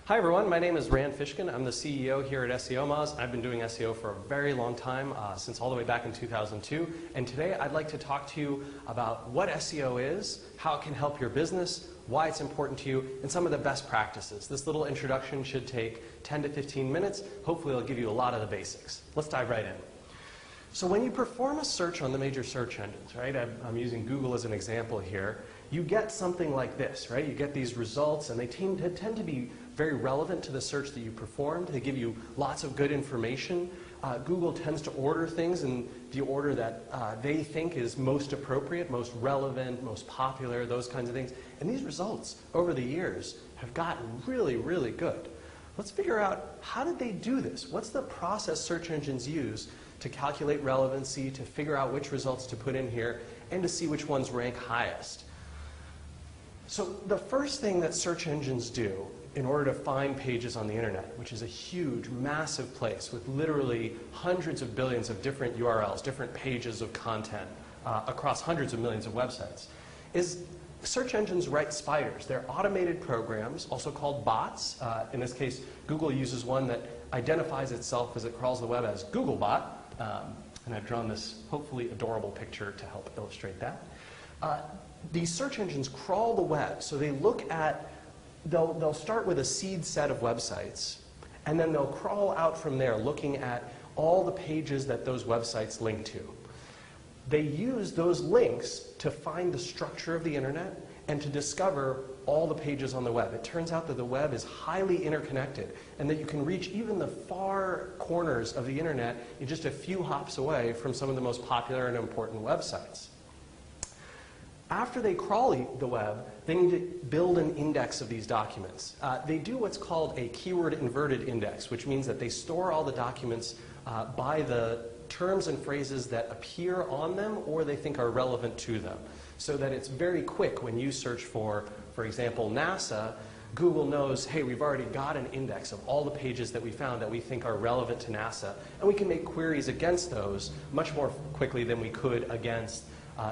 Hi everyone, my name is Rand Fishkin. I'm the CEO here at SEOmoz. I've been doing SEO for a very long time, since all the way back in 2002. And today I'd like to talk to you about what SEO is, how it can help your business, why it's important to you, and some of the best practices. This little introduction should take 10 to 15 minutes. Hopefully it'll give you a lot of the basics. Let's dive right in. So when you perform a search on the major search engines, right, I'm using Google as an example here, you get something like this, right? You get these results and they tend to be very relevant to the search that you performed. They give you lots of good information. Google tends to order things in the order that they think is most appropriate, most relevant, most popular, those kinds of things. And these results over the years have gotten really, really good. Let's figure out, how did they do this? What's the process search engines use to calculate relevancy, to figure out which results to put in here, and to see which ones rank highest? So the first thing that search engines do in order to find pages on the internet, which is a huge, massive place with literally hundreds of billions of different URLs, different pages of content across hundreds of millions of websites, is search engines write spiders. They're automated programs, also called bots. In this case, Google uses one that identifies itself as it crawls the web as Googlebot. And I've drawn this hopefully adorable picture to help illustrate that. These search engines crawl the web, so they look at, they'll start with a seed set of websites, and then they'll crawl out from there looking at all the pages that those websites link to. They use those links to find the structure of the internet and to discover all the pages on the web. It turns out that the web is highly interconnected and that you can reach even the far corners of the internet in just a few hops away from some of the most popular and important websites. After they crawl the web, they need to build an index of these documents. They do what's called a keyword inverted index, which means that they store all the documents by the terms and phrases that appear on them or they think are relevant to them, so that it's very quick when you search for example, NASA. Google knows, hey, we've already got an index of all the pages that we found that we think are relevant to NASA, and we can make queries against those much more quickly than we could against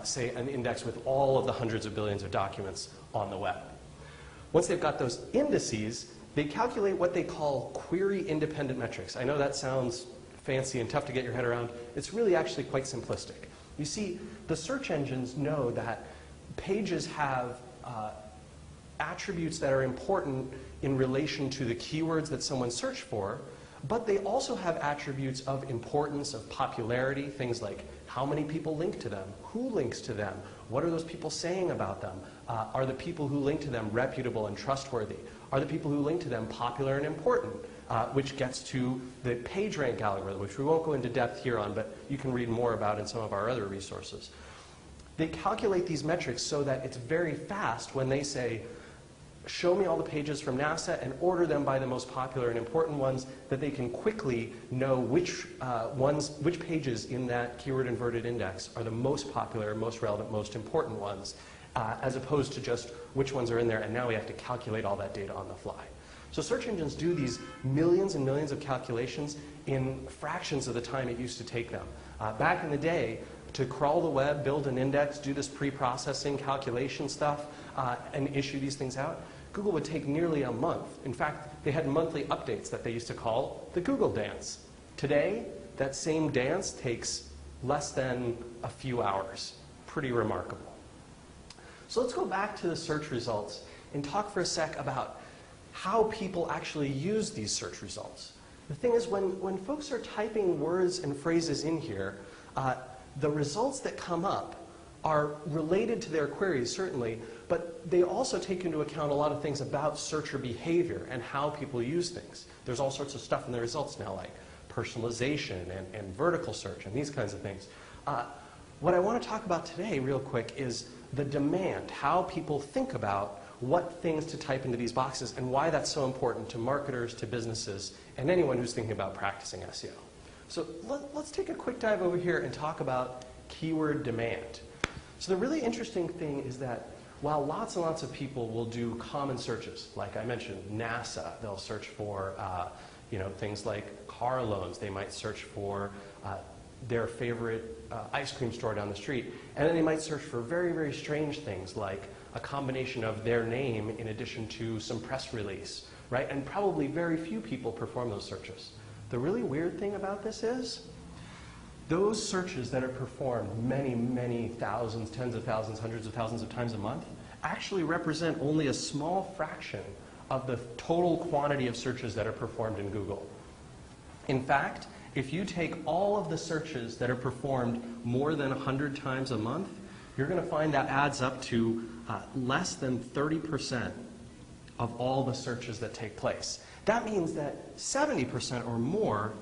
say, an index with all of the hundreds of billions of documents on the web. Once they've got those indices, they calculate what they call query-independent metrics. I know that sounds fancy and tough to get your head around. It's really actually quite simplistic. You see, the search engines know that pages have attributes that are important in relation to the keywords that someone searched for, but they also have attributes of importance, of popularity, things like how many people link to them, who links to them, what are those people saying about them, are the people who link to them reputable and trustworthy, are the people who link to them popular and important, which gets to the PageRank algorithm, which we won't go into depth here on, but you can read more about in some of our other resources. They calculate these metrics so that it's very fast when they say, show me all the pages from NASA and order them by the most popular and important ones, that they can quickly know which pages in that keyword inverted index are the most popular, most relevant, most important ones, as opposed to just which ones are in there, and now we have to calculate all that data on the fly. So search engines do these millions and millions of calculations in fractions of the time it used to take them. Back in the day, to crawl the web, build an index, do this pre-processing calculation stuff, and issue these things out, Google would take nearly a month. In fact, they had monthly updates that they used to call the Google dance. Today, that same dance takes less than a few hours. Pretty remarkable. So let's go back to the search results and talk for a sec about how people actually use these search results. The thing is, when folks are typing words and phrases in here, the results that come up are related to their queries, certainly, but they also take into account a lot of things about searcher behavior and how people use things. There's all sorts of stuff in the results now, like personalization and vertical search and these kinds of things. What I want to talk about today, real quick, is the demand, how people think about what things to type into these boxes and why that's so important to marketers, to businesses, and anyone who's thinking about practicing SEO. So let's take a quick dive over here and talk about keyword demand. So the really interesting thing is that while lots and lots of people will do common searches, like I mentioned, NASA, they'll search for things like car loans. They might search for their favorite ice cream store down the street. And then they might search for very, very strange things like a combination of their name in addition to some press release, right? And probably very few people perform those searches. The really weird thing about this is those searches that are performed many, many thousands, tens of thousands, hundreds of thousands of times a month actually represent only a small fraction of the total quantity of searches that are performed in Google. In fact, if you take all of the searches that are performed more than 100 times a month, you're going to find that adds up to less than 30% of all the searches that take place. That means that 70% or more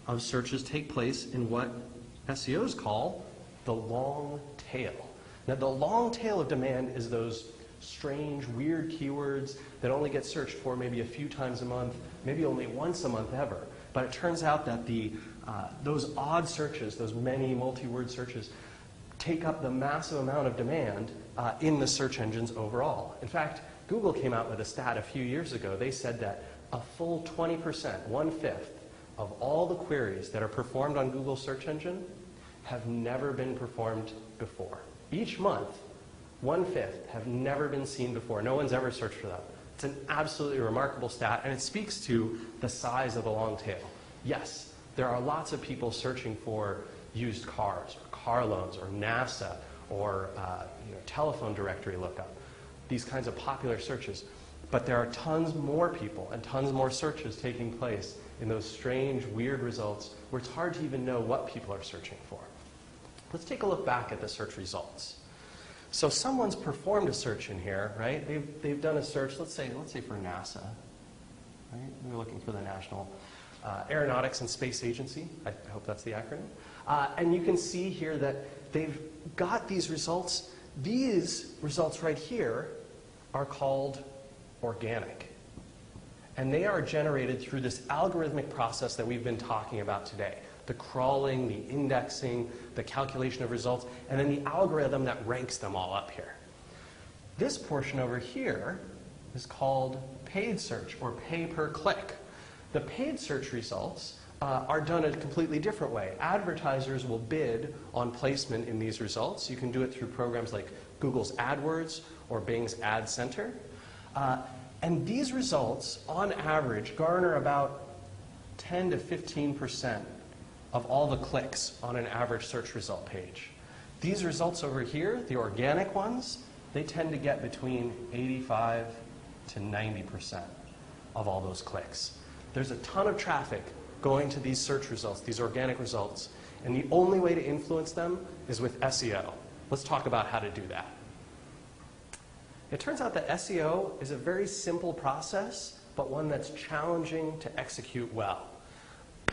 of searches take place in what SEOs call the long tail. Now, the long tail of demand is those strange, weird keywords that only get searched for maybe a few times a month, maybe only once a month ever. But it turns out that those odd searches, those many multi-word searches, take up the massive amount of demand in the search engines overall. In fact, Google came out with a stat a few years ago. They said that a full 20%, 1/5, of all the queries that are performed on Google search engine have never been performed before. Each month, 1/5 have never been seen before. No one's ever searched for them. It's an absolutely remarkable stat, and it speaks to the size of the long tail. Yes, there are lots of people searching for used cars, or car loans, or NASA, or telephone directory lookup, these kinds of popular searches. But there are tons more people and tons more searches taking place in those strange, weird results where it's hard to even know what people are searching for. Let's take a look back at the search results. So someone's performed a search in here, right? They've done a search, let's say for NASA, right? We're looking for the National Aeronautics and Space Agency. I hope that's the acronym. And you can see here that they've got these results. These results right here are called organic. And they are generated through this algorithmic process that we've been talking about today. The crawling, the indexing, the calculation of results, and then the algorithm that ranks them all up here. This portion over here is called paid search, or pay per click. The paid search results are done a completely different way. Advertisers will bid on placement in these results. You can do it through programs like Google's AdWords or Bing's Ad Center. And these results, on average, garner about 10 to 15% of all the clicks on an average search result page. These results over here, the organic ones, they tend to get between 85 to 90% of all those clicks. There's a ton of traffic going to these search results, these organic results, and the only way to influence them is with SEO. Let's talk about how to do that. It turns out that SEO is a very simple process, but one that's challenging to execute well.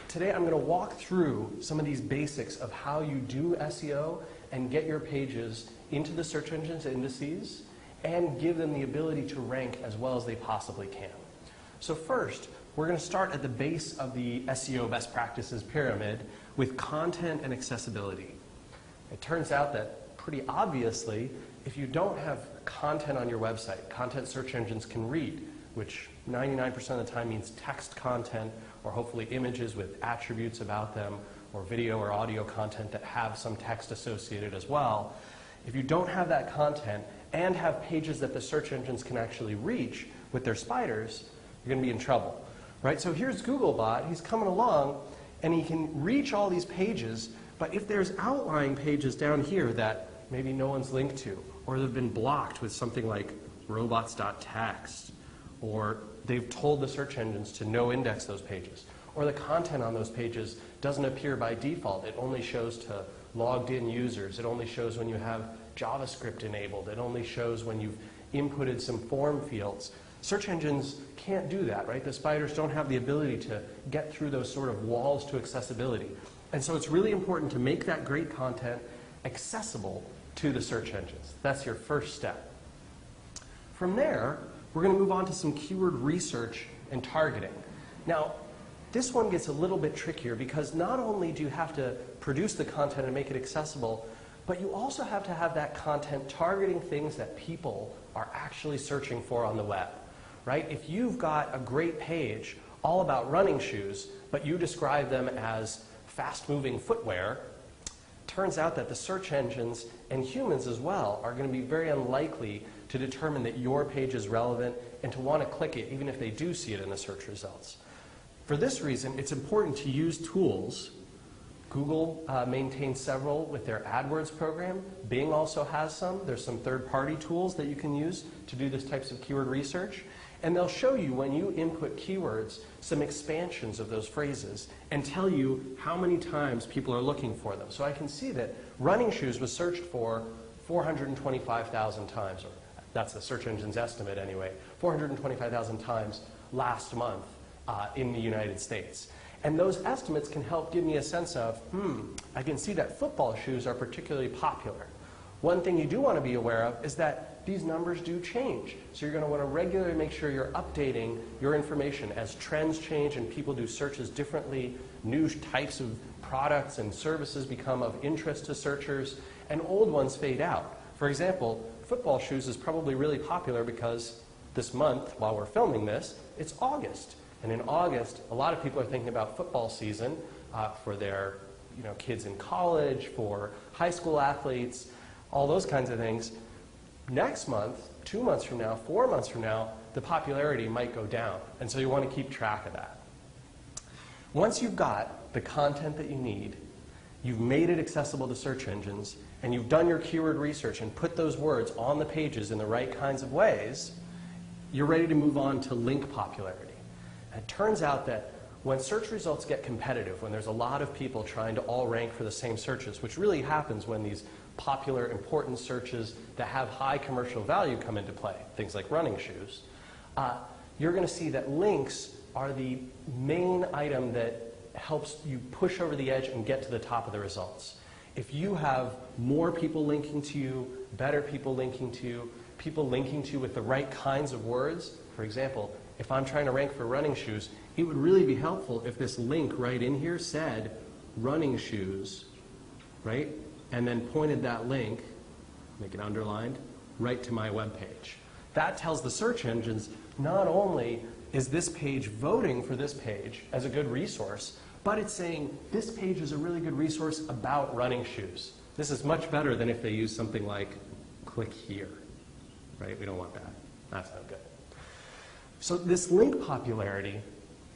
Today I'm going to walk through some of these basics of how you do SEO and get your pages into the search engines indices and give them the ability to rank as well as they possibly can. So first, we're going to start at the base of the SEO best practices pyramid with content and accessibility. It turns out that pretty obviously, if you don't have content on your website, content search engines can read, which 99% of the time means text content or hopefully images with attributes about them or video or audio content that have some text associated as well. If you don't have that content and have pages that the search engines can actually reach with their spiders, you're going to be in trouble. Right? So here's Googlebot. He's coming along and he can reach all these pages, but if there's outlying pages down here that maybe no one's linked to, or they've been blocked with something like robots.txt, or they've told the search engines to no index those pages, or the content on those pages doesn't appear by default. It only shows to logged in users. It only shows when you have JavaScript enabled. It only shows when you've inputted some form fields. Search engines can't do that, right? The spiders don't have the ability to get through those sort of walls to accessibility. And so it's really important to make that great content accessible to the search engines. That's your first step. From there, we're going to move on to some keyword research and targeting. Now, this one gets a little bit trickier because not only do you have to produce the content and make it accessible, but you also have to have that content targeting things that people are actually searching for on the web. Right? If you've got a great page all about running shoes, but you describe them as fast-moving footwear, turns out that the search engines and humans as well are going to be very unlikely to determine that your page is relevant and to want to click it even if they do see it in the search results. For this reason, it's important to use tools. Google maintains several with their AdWords program. Bing also has some. There's some third-party tools that you can use to do this types of keyword research. And they'll show you, when you input keywords, some expansions of those phrases and tell you how many times people are looking for them. So I can see that running shoes was searched for 425,000 times, or that's the search engine's estimate anyway, 425,000 times last month in the United States. And those estimates can help give me a sense of, I can see that football shoes are particularly popular. One thing you do want to be aware of is that these numbers do change. So you're going to want to regularly make sure you're updating your information as trends change and people do searches differently, new types of products and services become of interest to searchers, and old ones fade out. For example, football shoes is probably really popular because this month, while we're filming this, it's August. And in August, a lot of people are thinking about football season for their kids in college, for high school athletes, all those kinds of things. Next month, 2 months from now, 4 months from now, the popularity might go down. And so you want to keep track of that. Once you've got the content that you need, you've made it accessible to search engines, and you've done your keyword research and put those words on the pages in the right kinds of ways, you're ready to move on to link popularity. And it turns out that when search results get competitive, when there's a lot of people trying to all rank for the same searches, which really happens when these popular, important searches that have high commercial value come into play, things like running shoes, you're going to see that links are the main item that helps you push over the edge and get to the top of the results. If you have more people linking to you, better people linking to you, people linking to you with the right kinds of words, for example, if I'm trying to rank for running shoes, it would really be helpful if this link right in here said running shoes, right? And then pointed that link, make it underlined, right to my web page. That tells the search engines not only is this page voting for this page as a good resource, but it's saying this page is a really good resource about running shoes. This is much better than if they use something like click here, right? We don't want that. That's not good. So this link popularity,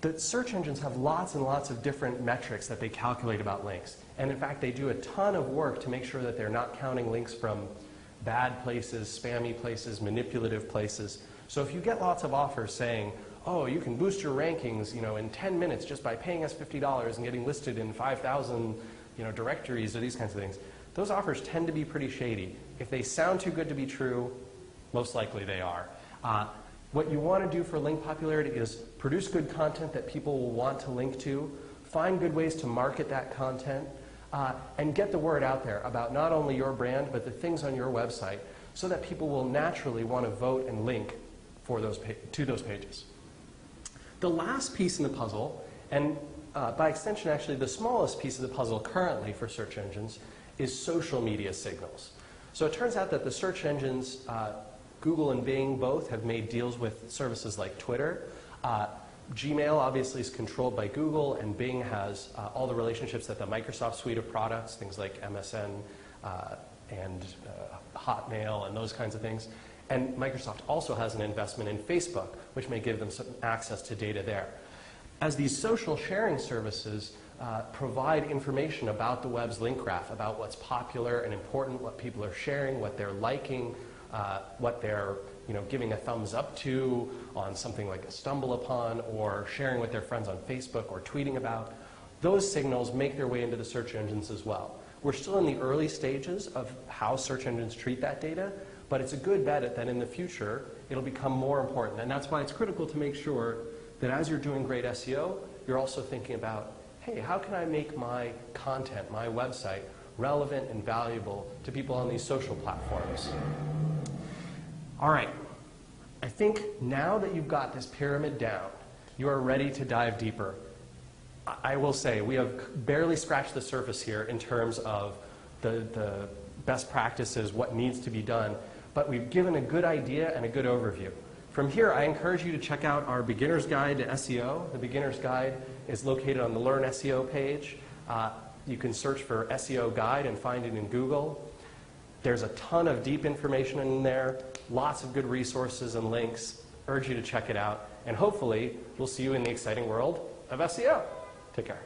the search engines have lots and lots of different metrics that they calculate about links. And in fact, they do a ton of work to make sure that they're not counting links from bad places, spammy places, manipulative places. So if you get lots of offers saying, oh, you can boost your rankings, in 10 minutes just by paying us $50 and getting listed in 5,000, directories or these kinds of things, those offers tend to be pretty shady. If they sound too good to be true, most likely they are. What you want to do for link popularity is produce good content that people will want to link to, find good ways to market that content, and get the word out there about not only your brand, but the things on your website, so that people will naturally want to vote and link for to those pages. The last piece in the puzzle, and by extension actually the smallest piece of the puzzle currently for search engines, is social media signals. So it turns out that the search engines, Google and Bing both have made deals with services like Twitter. Gmail obviously is controlled by Google, and Bing has all the relationships that the Microsoft suite of products, things like MSN and Hotmail and those kinds of things. And Microsoft also has an investment in Facebook, which may give them some access to data there. As these social sharing services provide information about the web's link graph, about what's popular and important, what people are sharing, what they're liking, what they're giving a thumbs up to on something like a stumble upon, or sharing with their friends on Facebook or tweeting about, those signals make their way into the search engines as well. We're still in the early stages of how search engines treat that data, but it's a good bet that in the future it'll become more important. And that's why it's critical to make sure that as you're doing great SEO, you're also thinking about, hey, how can I make my content, my website, relevant and valuable to people on these social platforms? All right, I think now that you've got this pyramid down, you are ready to dive deeper. I will say we have barely scratched the surface here in terms of the best practices, what needs to be done, but we've given a good idea and a good overview. From here, I encourage you to check out our Beginner's Guide to SEO. The Beginner's Guide is located on the Learn SEO page. You can search for SEO Guide and find it in Google. There's a ton of deep information in there, lots of good resources and links. Urge you to check it out, and hopefully we'll see you in the exciting world of SEO. Take care.